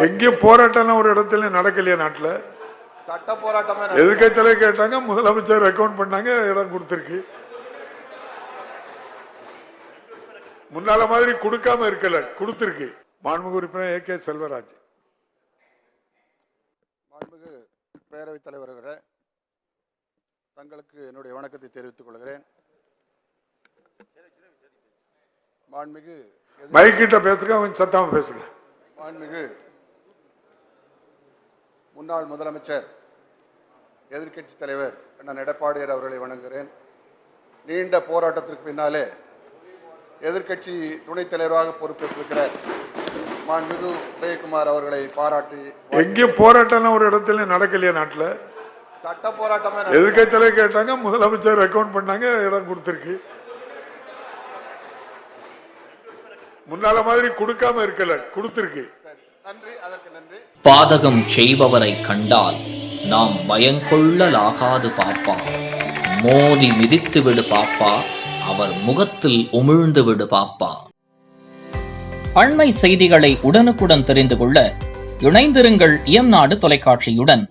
எங்கேயும் போராட்டம் ஒரு இடத்துல நடக்கலையா நாட்டுல? சட்ட போராட்டமே எதிர்க்கட்சியில கேட்டாங்க, முதலமைச்சர் அக்கவுண்ட் பண்ணாங்க, இடம் கொடுத்திருக்கு. முன்னால மாதிரி கொடுக்காம இருக்கல, கொடுத்திருக்கு. மாண்புமிகு உறுப்பினர் A.K. செல்வராஜ். மாண்புமிகு பேரவைத் தலைவர் அவர்களே, தங்களுக்கு என்னுடைய வணக்கத்தை தெரிவித்துக் கொள்கிறேன். மாண்புமிகு மைக்கிட்ட பேசுங்க, அவங்க சத்தமா பேசுங்க. மாண்புமிகு முன்னாள் முதலமைச்சர் எதிர்க்கட்சி தலைவர் அண்ணன் எடப்பாடியார் அவர்களை வணங்குகிறேன். நீண்ட போராட்டத்திற்கு பின்னாலே எதிர்க்கட்சி துணைத் தலைவராக பொறுப்பேற்றிருக்கிற மாண்புமிகு உதயகுமார் அவர்களை பாராட்டி. எங்கேயும் போராட்டம் ஒரு இடத்துல நடக்கலையா நாட்டுல? சட்ட போராட்டமே எதிர்க்கட்சியில கேட்டாங்க, முதலமைச்சர் அக்கவுண்ட் பண்ணாங்க, இடம் கொடுத்திருக்கு. முன்னால மாதிரி கொடுக்காம இருக்கல, கொடுத்திருக்கு. நன்றி, அதற்கு நன்றி. பாதகம் செய்பவரை கண்டால் நாம் பயங்கொள்ளலாகாது பாப்பா, மோதி மிதித்து விடு பாப்பா, அவர் முகத்தில் உமிழ்ந்து விடு பாப்பா. அண்மை செய்திகளை உடனுக்குடன் தெரிந்து கொள்ள இணைந்திருங்கள் இயம்நாடு தொலைக்காட்சியுடன்.